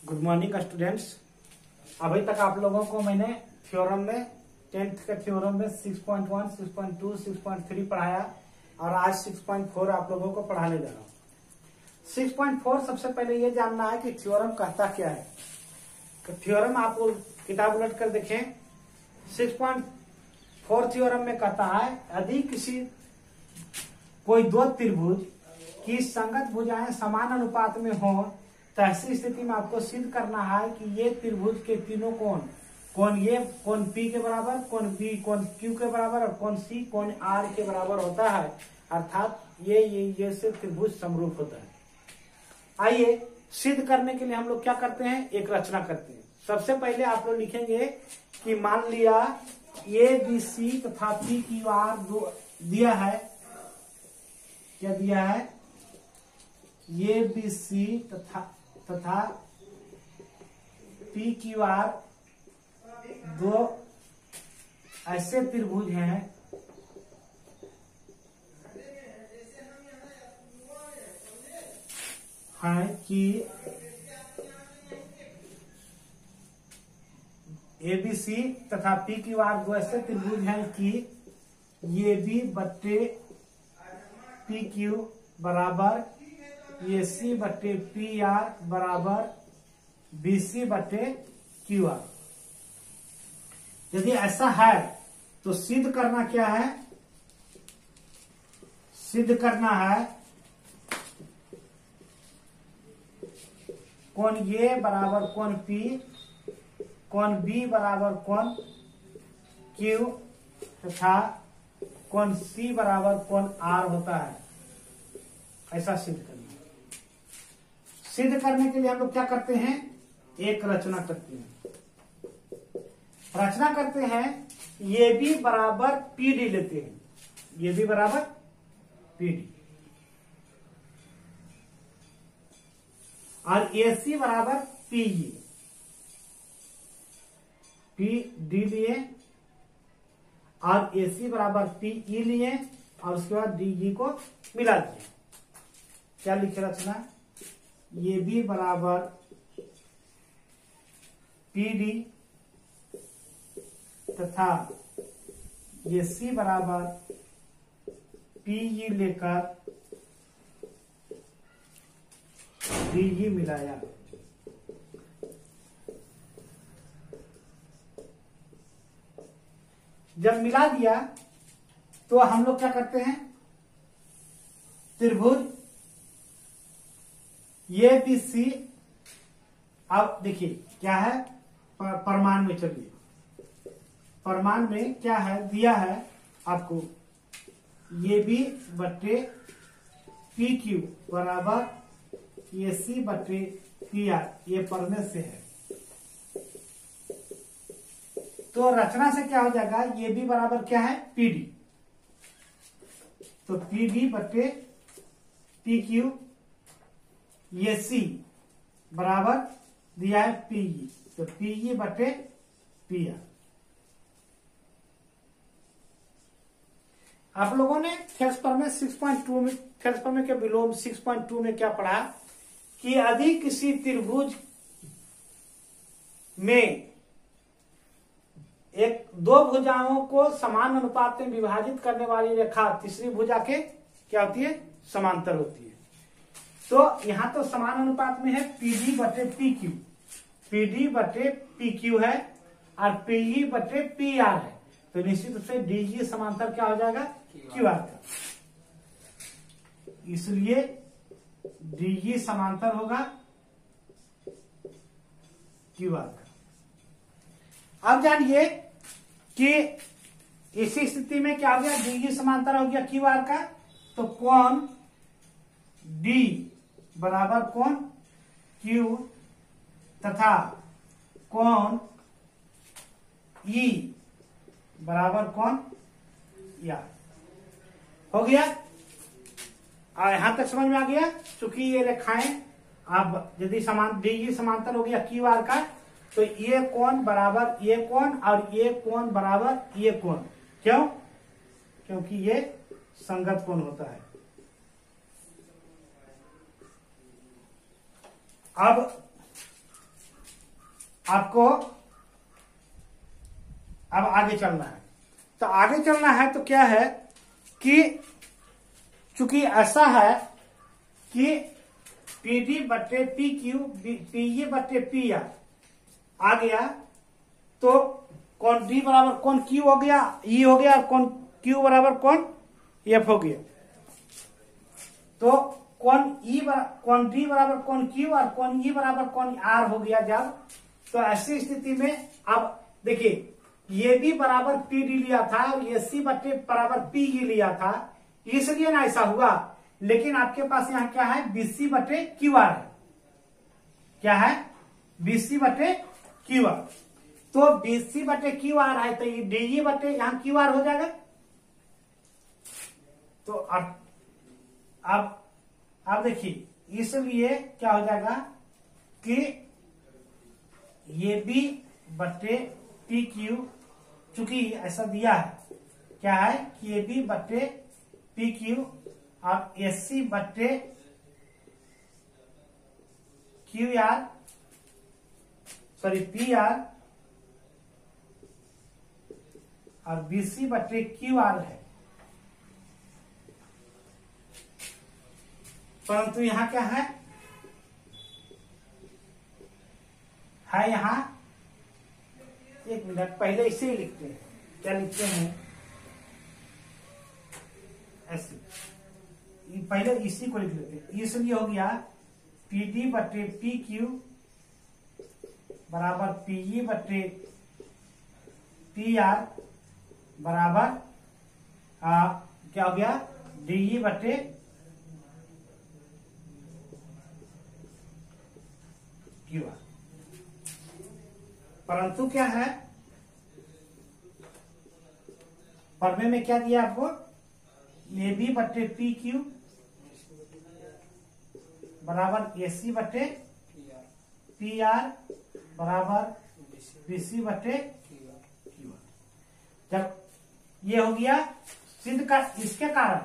Good morning students. अभी तक आप लोगों को मैंने थ्योरम में 10th के थ्योरम में 6.1, 6.2, 6.3 पढ़ाया और आज 6.4 आप लोगों को पढ़ाने जा रहा हूँ। 6.4 सबसे पहले ये जानना है कि थ्योरम कहता क्या है। तो थ्योरम आप किताब उलट कर देखें। 6.4 थ्योरम में कहता है यदि किसी कोई दो त्रिभुज की संगत भुजाएं समान अनुपात में हो तो ऐसी स्थिति में आपको सिद्ध करना है कि ये त्रिभुज के तीनों कोण ये कोण P के बराबर, कोण B कोण Q के बराबर और कोण C कोण R के बराबर होता है, अर्थात ये से त्रिभुज समरूप होता है। आइए सिद्ध करने के लिए हम लोग क्या करते हैं, एक रचना करते हैं। सबसे पहले आप लोग लिखेंगे कि मान लिया ABC तथा PQR दिया है। क्या दिया है? ABC तथा PQR दो ऐसे त्रिभुज हैं कि ABC तथा PQR दो ऐसे त्रिभुज हैं कि AB बट्टे PQ बराबर AC बट्टे PR बराबर BC बट्टे QR। यदि ऐसा है तो सिद्ध करना क्या है? सिद्ध करना है कोण A बराबर कोण P, कोण B बराबर कोण Q तथा कोण C बराबर कोण R होता है। ऐसा सिद्ध करना है। सिद्ध करने के लिए हम लोग क्या करते हैं, एक रचना करते हैं। रचना करते हैं ये भी बराबर PD लेते हैं। ये भी बराबर PD और AC बराबर PE। PD लिए और AC बराबर PE लिए और उसके बाद DE को मिला दिए। क्या लिखे रचना? ये भी बराबर PD तथा ये C बराबर PE लेकर DE मिलाया। जब मिला दिया तो हम लोग क्या करते हैं, त्रिभुज ABC। अब देखिए क्या है परमाण में। चलिए परमाण में क्या है दिया है आपको, AB बट्टे PQ बराबर AC बट्टे PR। ये पढ़ने से है तो रचना से क्या हो जाएगा, AB बराबर क्या है PD, तो PD बट्टे PQ, AC बराबर दिया है PE, तो PE बट्टे PR। आप लोगों ने थेरस्पर में 6.2 में थेरस्पर में के विलोम 6.2 में क्या पढ़ा कि यदि किसी त्रिभुज में एक दो भुजाओं को समान अनुपात में विभाजित करने वाली रेखा तीसरी भुजा के क्या होती है, समांतर होती है। तो यहां तो समान अनुपात में है PD बटे PQ, PD बटे PQ है और PE बटे PR है, तो निश्चित रूप से DE समांतर क्या हो जाएगा, QR का। इसलिए DE समांतर होगा QR का। अब जानिए कि इसी स्थिति में क्या हो गया, DE समांतर हो गया QR का, तो कोण D बराबर कोण Q तथा कोण E बराबर कोण या हो गया। और यहां तक समझ में आ गया। चूंकि ये रेखाएं अब यदि DE समांतर हो गया QR का, तो ये कोण बराबर ये कोण और ये कोण बराबर ये कोण। क्यों? क्योंकि ये संगत कोण होता है। अब आपको अब आगे चलना है। तो आगे चलना है तो क्या है कि चूंकि ऐसा है कि पी डी बटे पी क्यू पी ई बटे पी आर आ गया, तो कौन डी बराबर कौन क्यू हो गया, ई हो गया, कौन क्यू बराबर कौन एफ हो गया। तो कौन ई कौन डी बराबर कौन क्यू और कौन ई बराबर कौन आर हो गया जब, तो ऐसी स्थिति में अब देखिए ये भी बराबर पी डी लिया था, ये सी बटे बराबर पी ई लिया था, इसलिए ना ऐसा हुआ। लेकिन आपके पास यहाँ क्या है, बीसी बटे क्यू आर है। क्या है, बीसी बटे क्यू आर। तो बीसी बटे क्यू आर है, तो ये डीई बटे यहाँ क्यू आर हो जाएगा। तो अब देखिए, इसलिए क्या हो जाएगा कि ये बी बटे पी क्यू, चूंकि ऐसा दिया है, क्या है कि ये बी बटे पी क्यू और एस सी बटे Q R, sorry P R और बीसी बटे क्यू आर है। परंतु यहां क्या है यहां एक मिनट पहले इसे ही लिखते हैं। क्या लिखते हैं, ऐसे पहले इसी को लिख लेते हैं। इसलिए हो गया पी डी बटे पी क्यू बराबर पीई बटे पी आर बराबर क्या हो गया, डीई बटे क्यू आर। परंतु क्या है, पढ़ने में क्या दिया आपको, ए बी बटे पी क्यू बराबर ए सी बटे पी आर बराबर बी सी बटे क्यू आर। जब ये हो गया सिद्ध का, इसके कारण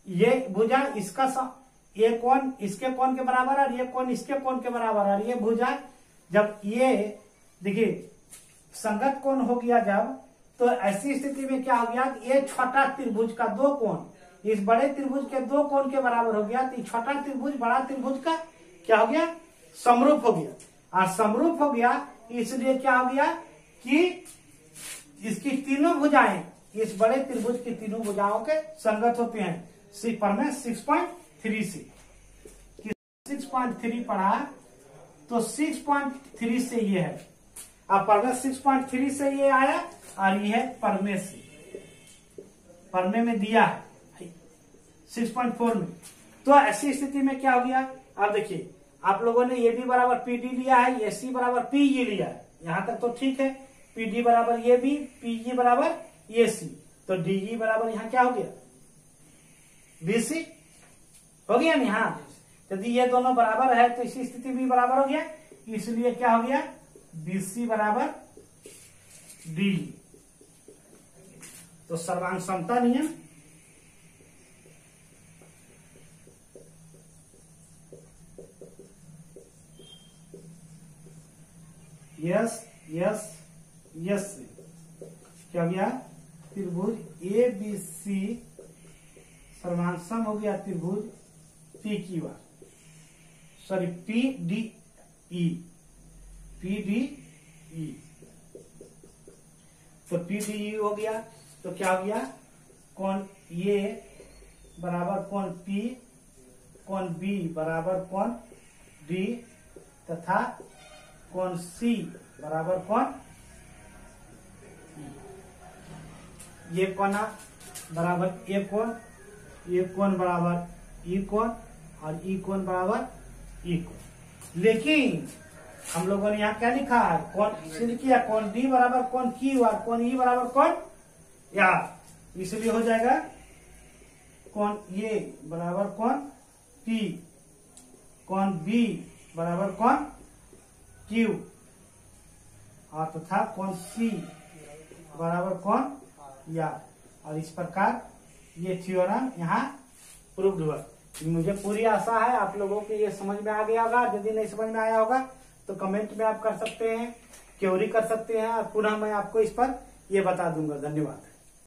ये भुजा इसका ये कोण इसके कोण के बराबर और ये कोण इसके कोण के बराबर और ये भुजा जब ये देखिए संगत कोण हो गया जब, तो ऐसी स्थिति में क्या हो गया, ये छोटा त्रिभुज का दो कोण इस बड़े त्रिभुज के दो कोण के बराबर हो गया, तो छोटा त्रिभुज बड़ा त्रिभुज का क्या हो गया, समरूप हो गया। और समरूप हो गया इसलिए क्या हो गया कि इसकी तीनों भुजाएं इस बड़े त्रिभुज की तीनों भुजाओं के संगत होते हैं। पर में 6.3 से 6.3 पढ़ा, तो 6.3 से ये है। अब परमे 6.3 से ये आया और ये है परमे से, परमे में दिया है 6.4 में। तो ऐसी स्थिति में क्या हो गया, अब देखिए आप लोगों ने ये भी बराबर पी डी लिया है, ये सी बराबर पी ई लिया है, यहां तक तो ठीक है। पी डी बराबर ये बी, पी ई बराबर ये सी, तो डी ई बराबर यहां क्या हो गया, बी सी हो गया ना। यहाँ यदि ये दोनों बराबर है तो इसी स्थिति भी बराबर हो गया, इसलिए क्या हो गया, बीसी बराबर डी। तो सर्वांग समता नियम यस यस यस क्या हो गया, त्रिभुज ए बी सी सर्वांग सम हो गया त्रिभुज P Q R, sorry P D E, P D E. तो पी डी ई हो गया, तो क्या हो गया, कौन ये बराबर कौन पी, कौन बी बराबर कौन डी, तथा कौन सी बराबर कौन ई। ये कोना बराबर ए कोण, ये कोण बराबर ई कोण और ई कोण बराबर ई कोण। लेकिन हम लोगों ने यहाँ क्या लिखा है, कौन सिद्ध किया, कौन डी बराबर कौन क्यू और कौन ई बराबर कौन आर, इसलिए हो जाएगा कौन ए बराबर कौन पी, कौन बी बराबर कौन क्यू और तथा कौन सी बराबर कौन आर। और इस प्रकार ये थ्योरम यहाँ प्रूव्ड हुआ। मुझे पूरी आशा है आप लोगों को ये समझ में आ गया होगा। यदि नहीं समझ में आया होगा तो कमेंट में आप कर सकते हैं, क्वेरी कर सकते हैं और पुनः मैं आपको इस पर ये बता दूंगा। धन्यवाद।